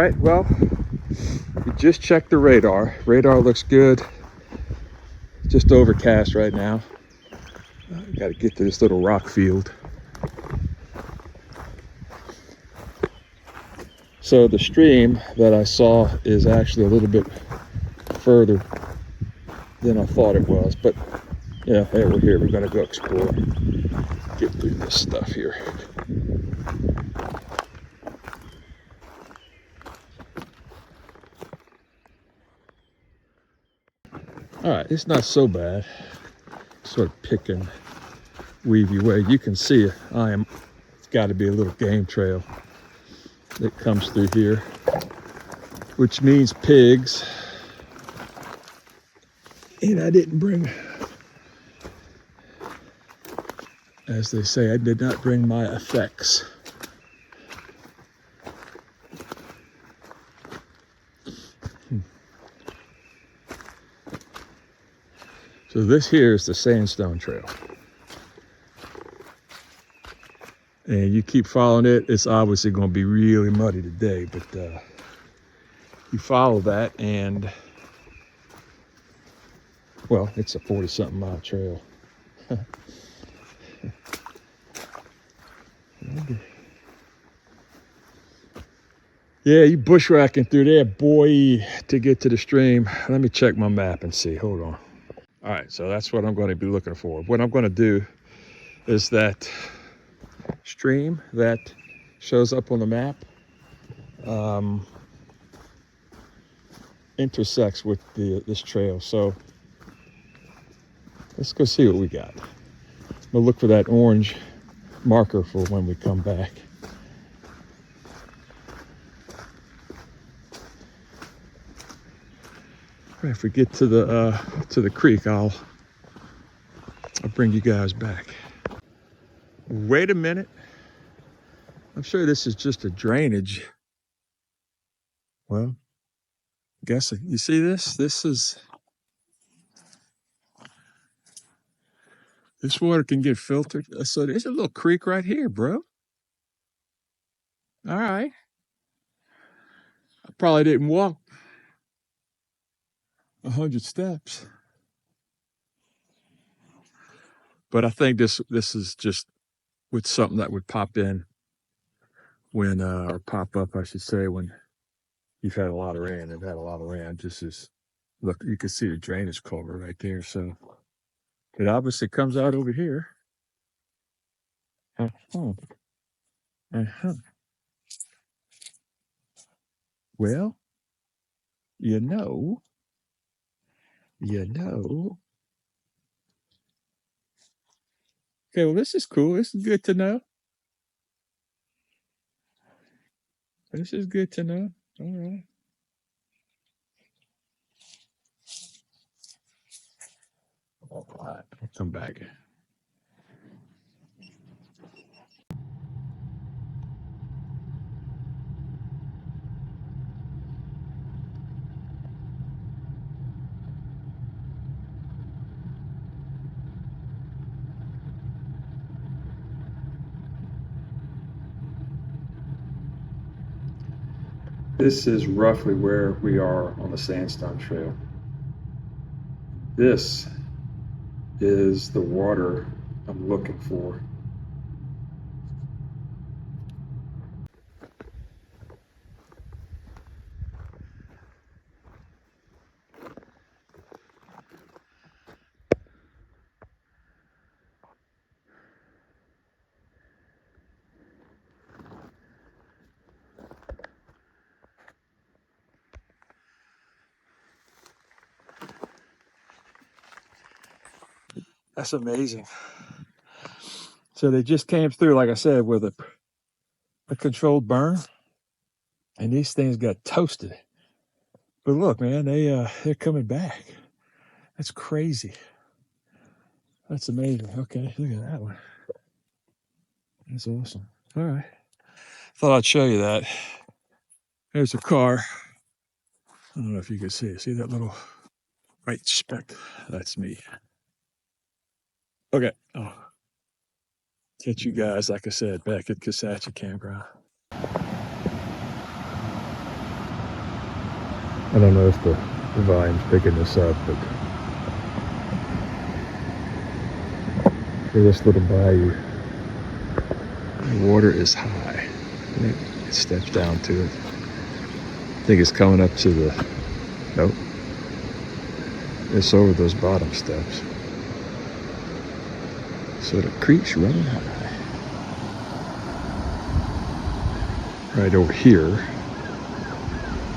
right, well, we just checked the radar. Radar looks good. Just overcast right now. Got to get to this little rock field. So the stream that I saw is actually a little bit further than I thought it was. But yeah, hey, we're here. We're going to go explore. Get through this stuff here. All right, it's not so bad. Sort of pick and weave your way. You can see it's got to be a little game trail that comes through here, which means pigs. And I didn't bring, as they say, I did not bring my effects. So this here is the sandstone trail. And you keep following it, it's obviously going to be really muddy today, but you follow that and, well, it's a 40-something mile trail. Yeah, you bushwhacking through there, boy, to get to the stream. Let me check my map and see, hold on. All right, so that's what I'm going to be looking for. What I'm going to do is that stream that shows up on the map intersects with this trail. So let's go see what we got. We'll look for that orange marker for when we come back. If we get to the creek, I'll bring you guys back. Wait a minute. I'm sure this is just a drainage. Well, guessing. You see this? This water can get filtered. So there's a little creek right here, bro. All right. I probably didn't walk 100 steps. But I think this is just with something that would pop in when, or pop up, I should say, when you've had a lot of rain. They've had a lot of rain. Just as, look, you can see the drainage culvert right there. So it obviously comes out over here. Uh-huh. Uh-huh. Well, you know. Okay, well, this is cool. This is good to know. This is good to know. All right. All right, I'll come back. This is roughly where we are on the sandstone trail. This is the water I'm looking for. That's amazing. So they just came through, like I said, with a controlled burn, and these things got toasted. But look, man, they're coming back. That's crazy. That's amazing. Okay, look at that one. That's awesome. All right. Thought I'd show you that. There's a car. I don't know if you can see it. See that little white speck? That's me. Okay. Oh. Catch you guys, like I said, back at Kisatchie campground. I don't know if the vine's picking this up, but for this little bayou, the water is high. It steps down to it. I think it's coming up to the, nope, it's over those bottom steps. So the creek's running high. Right over here,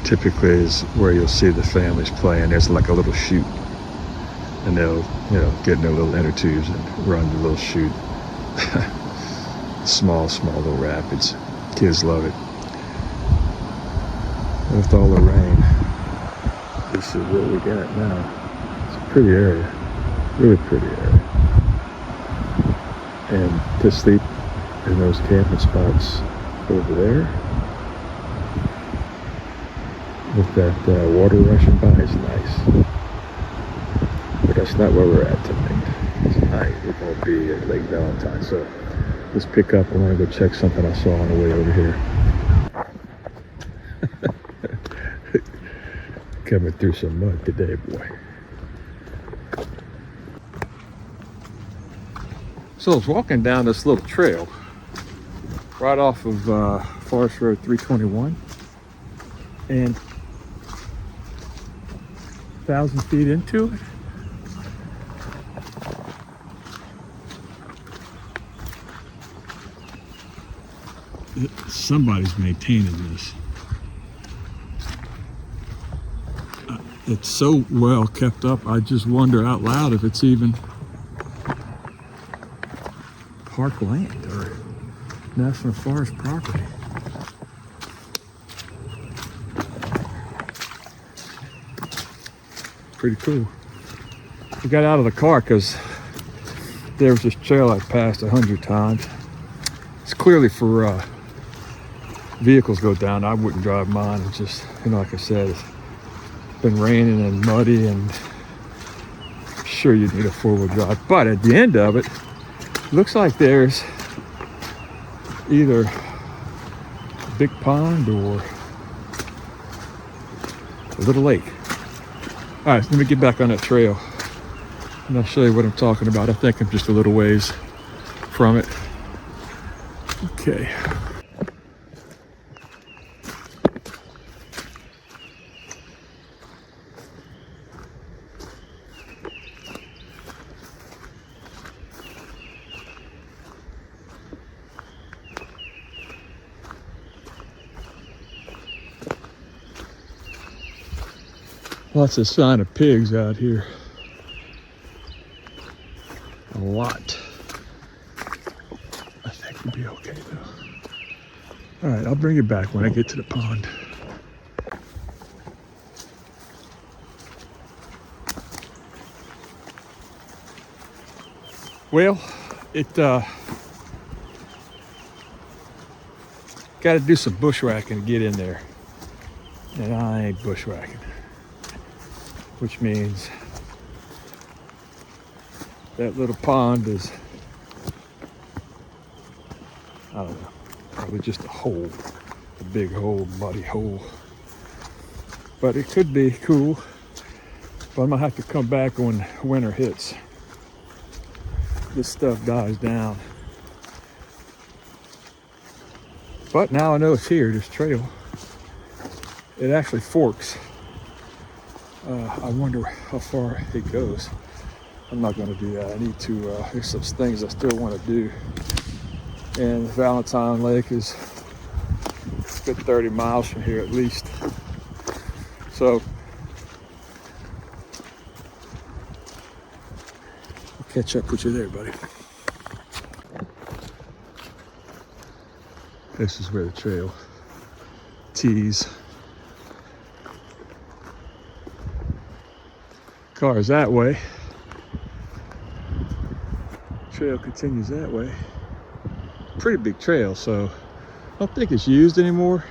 typically is where you'll see the families playing. There's like a little chute, and they'll, get in their little inner tubes and run the little chute. small little rapids. Kids love it. With all the rain, this is what we got now. It's a pretty area, really pretty area. And to sleep in those camping spots over there, with that water rushing by, is nice. But that's not where we're at tonight. Tonight we're going to be at Lake Valentine. So let's pick up. I want to go check something I saw on the way over here. Coming through some mud today, boy. So I was walking down this little trail right off of Forest Road 321, and 1,000 feet into it, somebody's maintaining this. It's so well kept up, I just wonder out loud if it's even park land or National Forest property. Pretty cool. We got out of the car because there was this trail I passed 100 times. It's clearly for vehicles go down. I wouldn't drive mine. It's just, like I said, it's been raining and muddy, and I'm sure you need a four-wheel drive. But at the end of it, looks like there's either a big pond or a little lake. All right, let me get back on that trail and I'll show you what I'm talking about. I think I'm just a little ways from it. Okay. Lots of sign of pigs out here. A lot. I think we'll be okay though. All right, I'll bring it back when I get to the pond. Well, it got to do some bushwhacking to get in there, and I ain't bushwhacking. Which means that little pond is, I don't know, probably just a hole, a big hole, muddy hole. But it could be cool, but I'm gonna have to come back when winter hits. This stuff dies down. But now I know it's here, this trail. It actually forks. I wonder how far it goes. I'm not going to do that. I need to, there's some things I still want to do. And Valentine Lake is a good 30 miles from here at least. So, I'll catch up with you there, buddy. This is where the trail tees. Car is that way. Trail continues that way. Pretty big trail, so I don't think it's used anymore.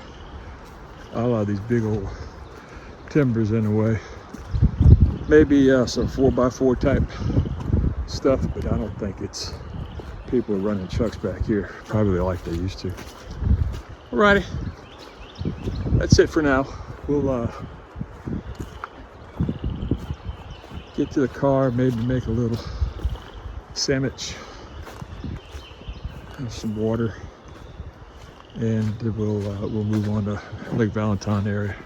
A lot of these big old timbers in the way. Maybe some 4x4 type stuff, but I don't think it's people are running trucks back here probably like they used to. Alrighty, that's it for now. We'll get to the car, maybe make a little sandwich, have some water, and we'll move on to Lake Valentine area.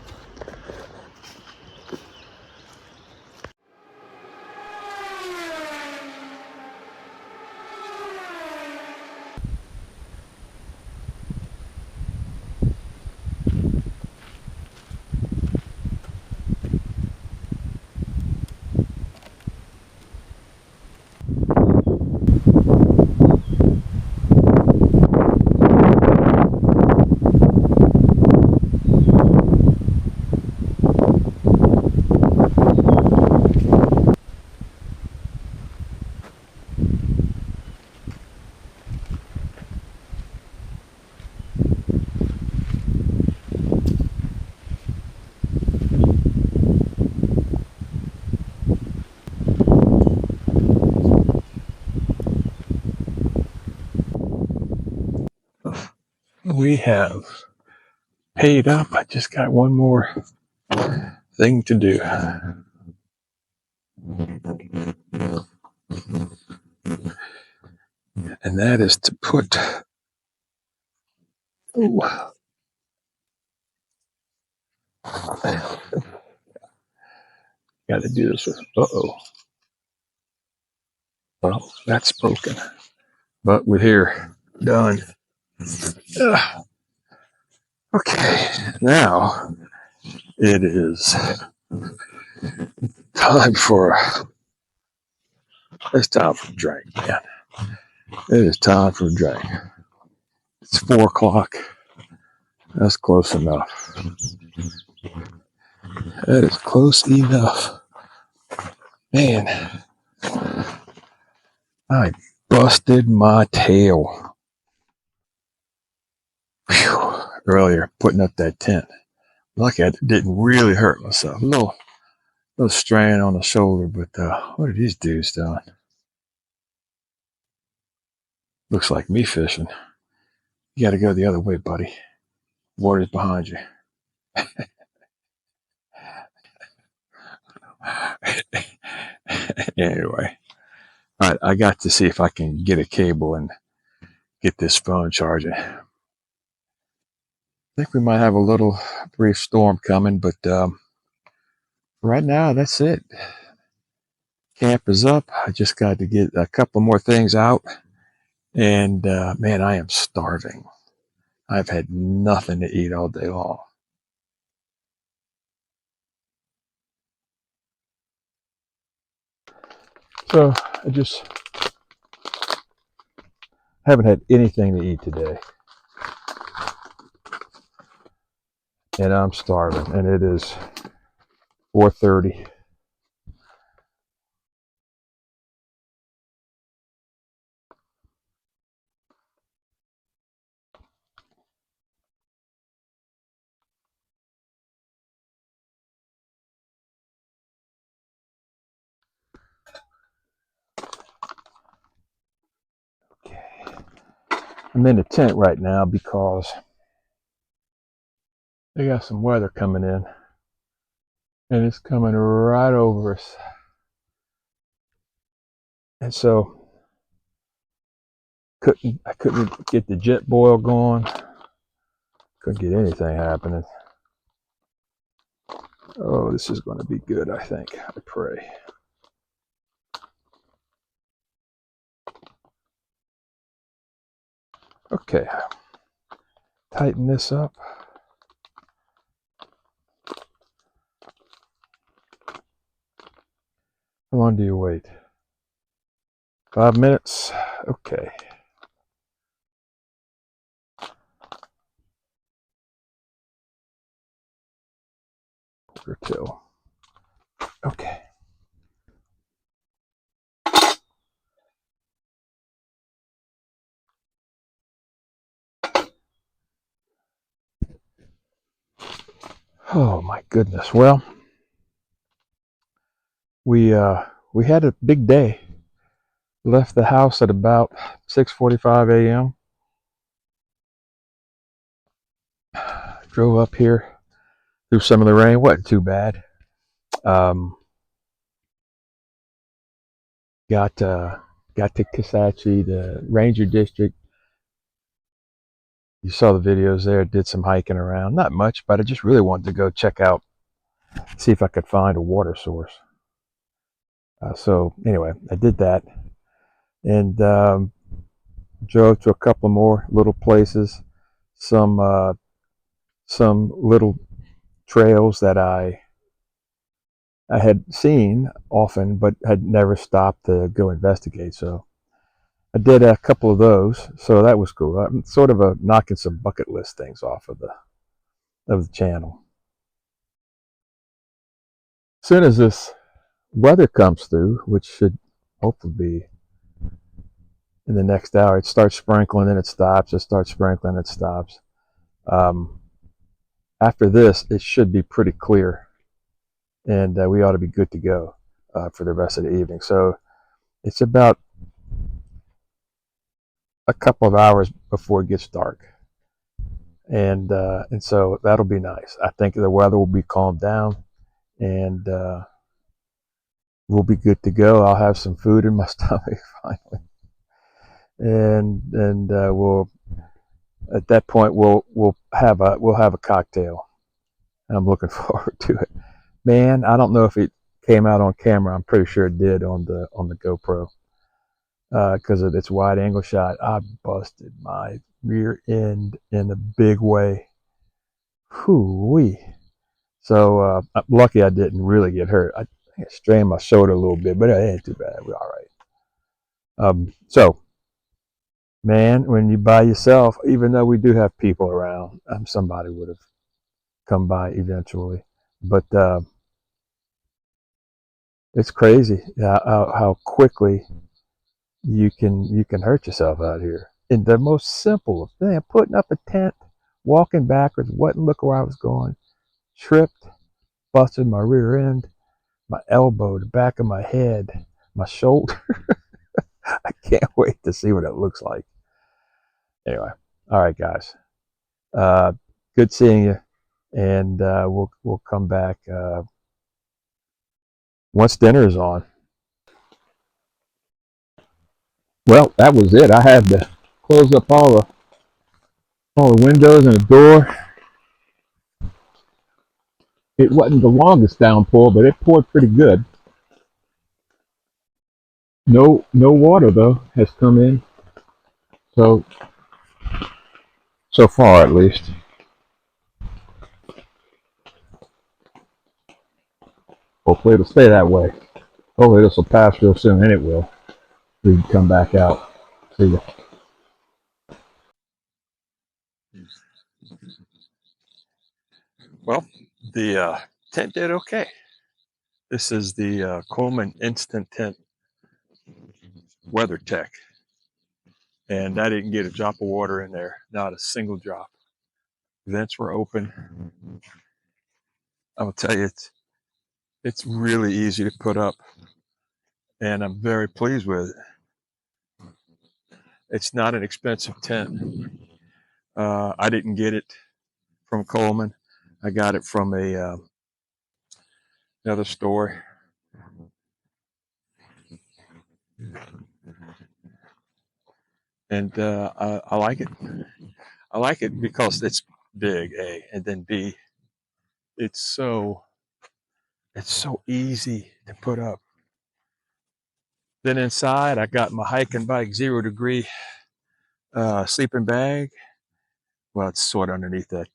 We have paid up. I just got one more thing to do. And that is to put, got to do this with, well, that's broken. But we're here, done. Okay, now it is time for, it's time for a drink, man. It is time for a drink. It's 4 o'clock. That's close enough. That is close enough. Man, I busted my tail. Whew. Earlier, putting up that tent. Lucky I didn't really hurt myself. A little strain on the shoulder, but what are these dudes doing? Looks like me fishing. You got to go the other way, buddy. Water's behind you. Anyway, all right, I got to see if I can get a cable and get this phone charging. I think we might have a little brief storm coming, but right now, that's it. Camp is up. I just got to get a couple more things out. And man, I am starving. I've had nothing to eat all day long. So I just haven't had anything to eat today. And I'm starving. And it is 4:30. I'm in the tent right now because they got some weather coming in. And it's coming right over us. And so I couldn't get the jet boil going. Couldn't get anything happening. Oh, this is going to be good, I think. I pray. Okay. Tighten this up. How long do you wait? 5 minutes? Okay. Or 2. Okay. Oh my goodness. Well, we had a big day. Left the house at about 6:45 a.m. Drove up here through some of the rain. Wasn't too bad. got to Kisatchie, the Ranger District. You saw the videos there. Did some hiking around, not much, but I just really wanted to go check out, see if I could find a water source. So anyway, I did that and drove to a couple more little places, some little trails that I had seen often, but had never stopped to go investigate. So I did a couple of those, so that was cool. I'm sort of knocking some bucket list things off of the channel. As soon as this weather comes through, which should hopefully be in the next hour, it starts sprinkling and it stops. It starts sprinkling, it stops. After this, it should be pretty clear, and we ought to be good to go for the rest of the evening. So it's about a couple of hours before it gets dark, and so that'll be nice. I think the weather will be calmed down, and we'll be good to go. I'll have some food in my stomach finally, and we'll at that point we'll have a cocktail. I'm looking forward to it. Man, I don't know if it came out on camera. I'm pretty sure it did on the GoPro because of its wide angle shot. I busted my rear end in a big way. Whoo-wee. So I'm lucky I didn't really get hurt. I strained my shoulder a little bit, but it ain't too bad. We're all right. So, man, when you're by yourself, even though we do have people around, somebody would have come by eventually. But it's crazy how quickly you can hurt yourself out here. In the most simple of things, putting up a tent, walking backwards, wasn't looking where I was going, tripped, busted my rear end, my elbow, the back of my head, my shoulder. I can't wait to see what it looks like. Anyway, all right, guys. Good seeing you, and we'll come back once dinner is on. Well, that was it. I had to close up all the windows and the door. It wasn't the longest downpour, but it poured pretty good. No water though has come in, so far at least. Hopefully it'll stay that way. Hopefully this will pass real soon, and it will. We can come back out. See ya. Well, the tent did okay. This is the Coleman Instant Tent Weather Tech, and I didn't get a drop of water in there, not a single drop. Vents were open. I will tell you, it's really easy to put up, and I'm very pleased with it. It's not an expensive tent. I didn't get it from Coleman. I got it from another store. And I like it. I like it because it's big, A, and then B, it's so easy to put up. Then inside, I got my hiking bike 0 degree sleeping bag. Well, it's sort of underneath that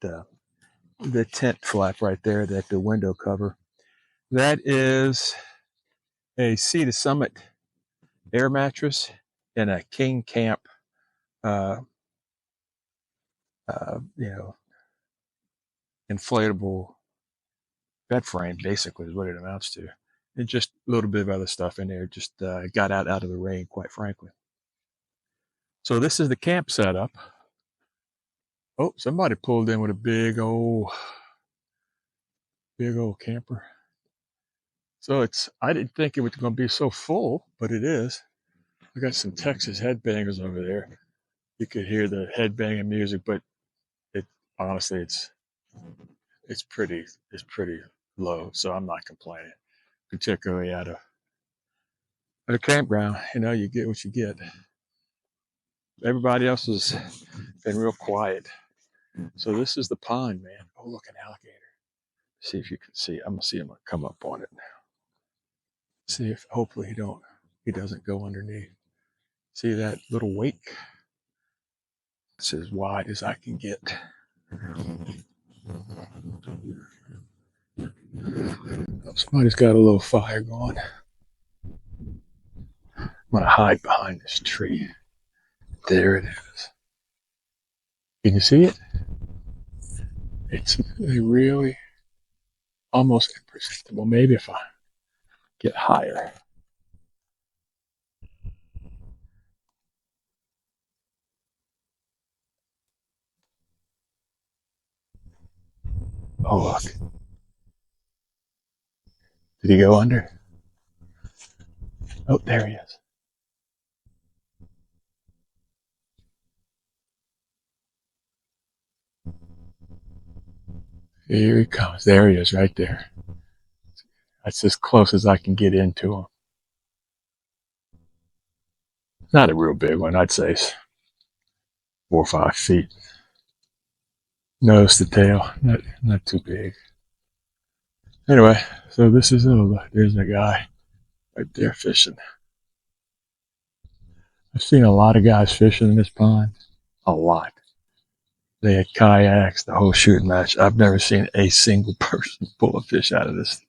the tent flap right there, that the window cover. That is a Sea to Summit air mattress and a King Camp, uh, inflatable bed frame, basically, is what it amounts to. And just a little bit of other stuff in there. Just got out of the rain, quite frankly. So this is the camp setup. Oh, somebody pulled in with a big old camper. So I didn't think it was going to be so full, but it is. I got some Texas headbangers over there. You could hear the headbanging music, but honestly, it's pretty low, so I'm not complaining, particularly at At a campground, you get what you get. Everybody else has been real quiet. So this is the pond, man. Oh, look, an alligator. See if you can see. I'm gonna see him come up on it now. See if hopefully he doesn't go underneath. See that little wake? It's as wide as I can get. Oh, somebody's got a little fire going. I'm gonna hide behind this tree. There it is. Can you see it? It's really almost imperceptible. Maybe if I get higher. Oh, look. Did he go under? Oh, there he is. Here he comes. There he is right there. That's as close as I can get into him. Not a real big one. I'd say 4 or 5 feet. Nose to tail. Not too big. Anyway, so this is there's a guy right there fishing. I've seen a lot of guys fishing in this pond. A lot. They had kayaks, the whole shooting match. I've never seen a single person pull a fish out of this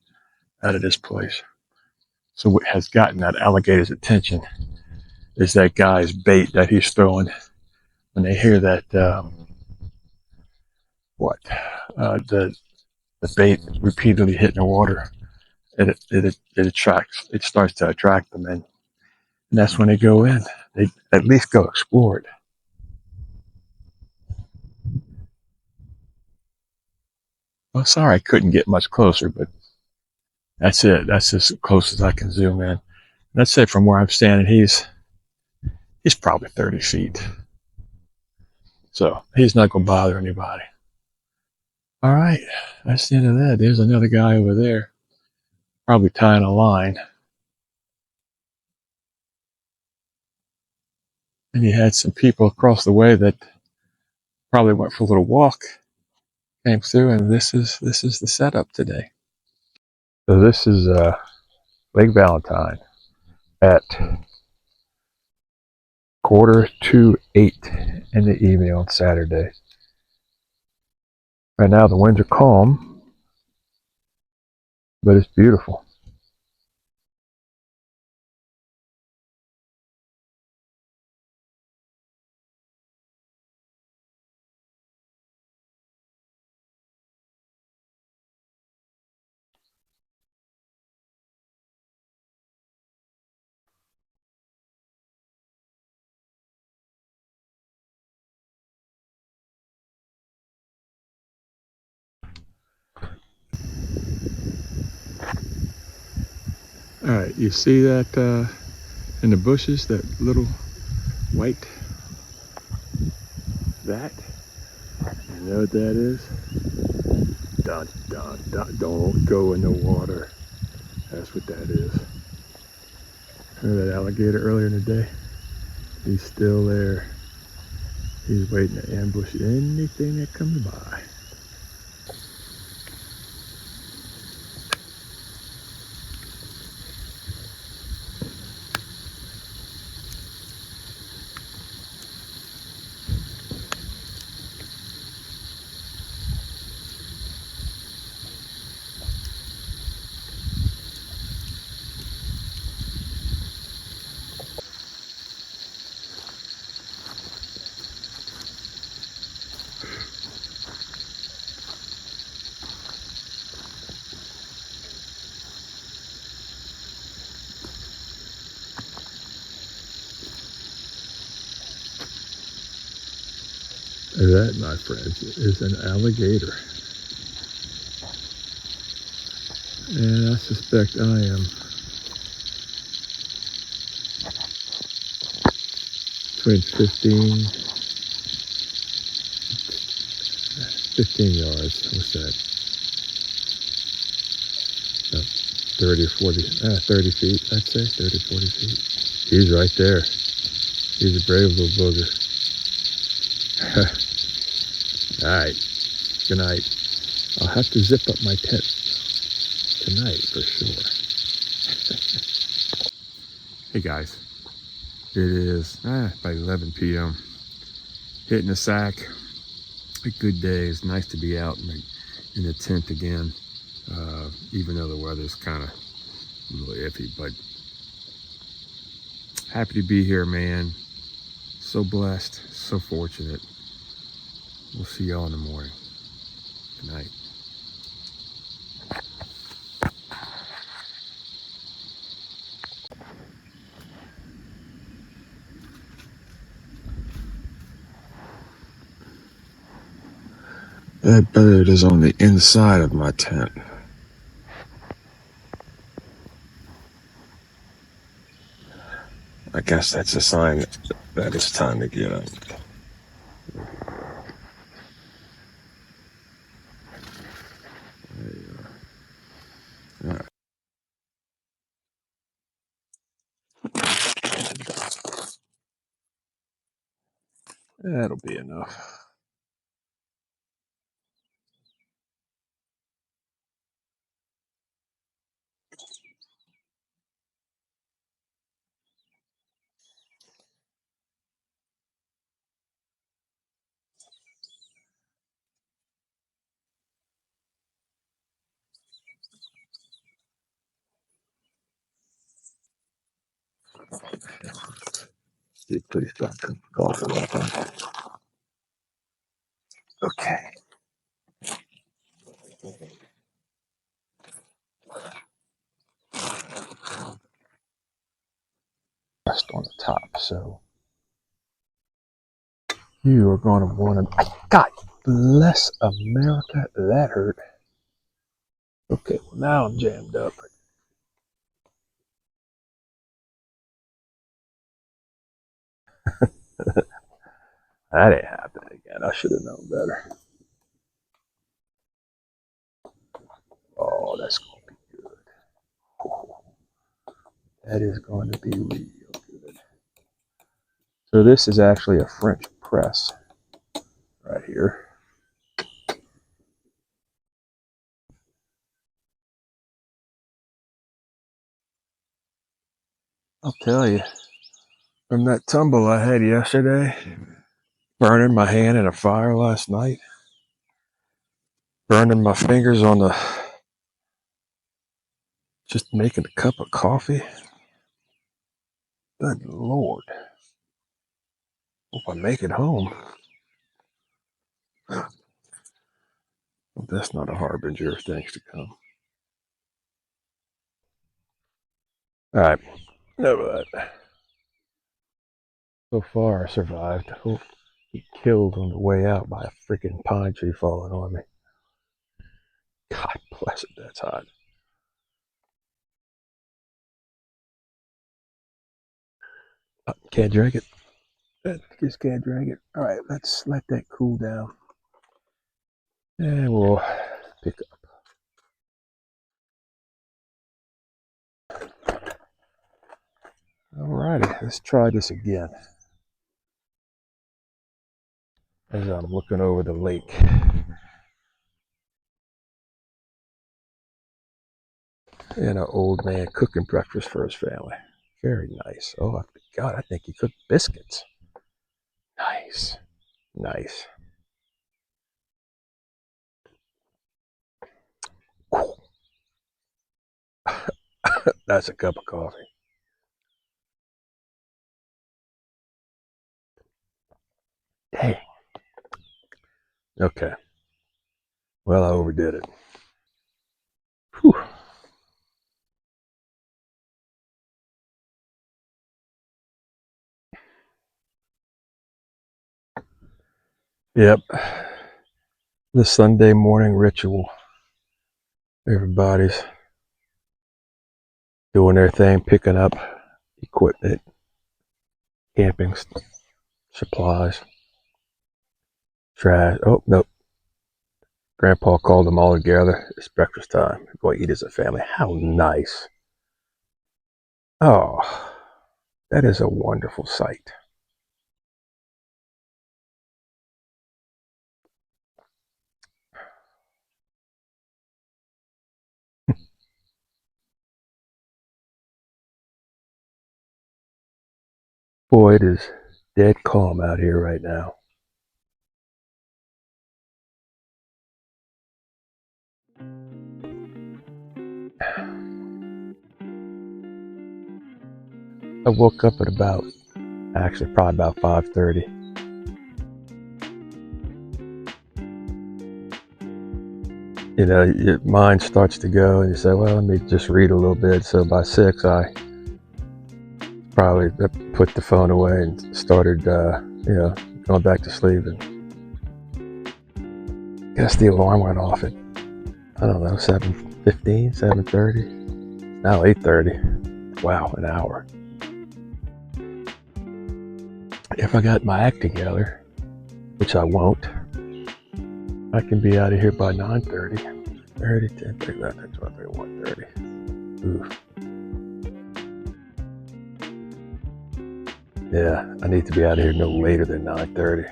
place. So what has gotten that alligator's attention is that guy's bait that he's throwing. When they hear that, the bait repeatedly hitting the water, it attracts. It starts to attract them, and that's when they go in. They at least go explore it. Well, sorry I couldn't get much closer, but that's it. That's as close as I can zoom in. Let's say from where I'm standing, he's probably 30 feet. So he's not going to bother anybody. All right, that's the end of that. There's another guy over there, probably tying a line. And you had some people across the way that probably went for a little walk, came through, and this is the setup today. So this is Lake Valentine at 7:45 in the evening on Saturday. Right now the winds are calm, but it's beautiful. All right, you see that in the bushes, that little white, that? You know what that is? Dun, dun, dun. Don't go in the water. That's what that is. Remember that alligator earlier in the day? He's still there. He's waiting to ambush anything that comes by. That, my friends, is an alligator. And I suspect I am between 15 yards. What's that? 30 or 40, 30 feet, I'd say, 30, 40 feet. He's right there. He's a brave little booger. All right, good night. I'll have to zip up my tent tonight for sure. Hey guys, it is about 11 p.m. Hitting the sack. A good day. It's nice to be out in the tent again, even though the weather's kind of a little iffy, but happy to be here, man. So blessed, so fortunate. We'll see y'all in the morning. Good night. That bird is on the inside of my tent. I guess that's a sign that it's time to get up. All right. That'll be enough. Please stop coughing like that. Okay. Rest on the top, so you are going to want to. God bless America. That hurt. Okay, well now I'm jammed up. That ain't happening again. I should have known better. Oh, that's going to be good. Oh, that is going to be real good. So this is actually a French press right here. I'll tell you, from that tumble I had yesterday, burning my hand in a fire last night, burning my fingers on just making a cup of coffee. Good Lord. Hope I make it home. Well, that's not a harbinger of things to come. All right, enough of that. So far, I survived. Hope he killed on the way out by a freaking pine tree falling on me. God bless it, that's hot. Can't drink it. Just can't drink it. All right, let's let that cool down. And we'll pick up. All righty, let's try this again. As I'm looking over the lake. And an old man cooking breakfast for his family. Very nice. Oh, God, I think he cooked biscuits. Nice. Nice. That's a cup of coffee. Dang. Okay. Well, I overdid it. Whew. Yep. The Sunday morning ritual. Everybody's doing their thing, picking up equipment, camping supplies, trash. Oh, nope. Grandpa called them all together. It's breakfast time. Go eat as a family. How nice. Oh, that is a wonderful sight. Boy, it is dead calm out here right now. I woke up at probably about 5:30. You know, your mind starts to go and you say, well, let me just read a little bit. So by 6, I probably put the phone away and started, going back to sleep. And guess the alarm went off at, I don't know, 7:15, 7:30. Now 8:30. Wow, an hour. If I got my act together, which I won't, I can be out of here by 9:30. 30, 10, 11, 12, 31, 30. Ooh. Yeah, I need to be out of here no later than 9:30.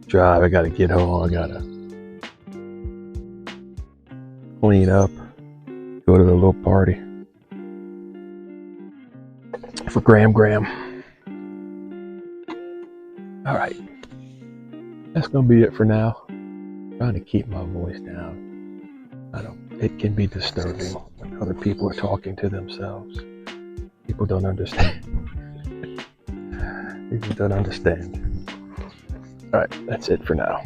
Drive, I gotta get home, I gotta clean up, go to the little party for Graham. All right, that's gonna be it for now. I'm trying to keep my voice down. It can be disturbing when other people are talking to themselves. People don't understand. People don't understand. All right, that's it for now.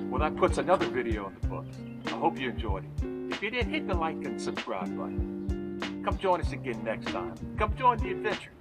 Well, that puts another video in the books. I hope you enjoyed it. If you did, hit the like and subscribe button. Come join us again next time. Come join the adventure.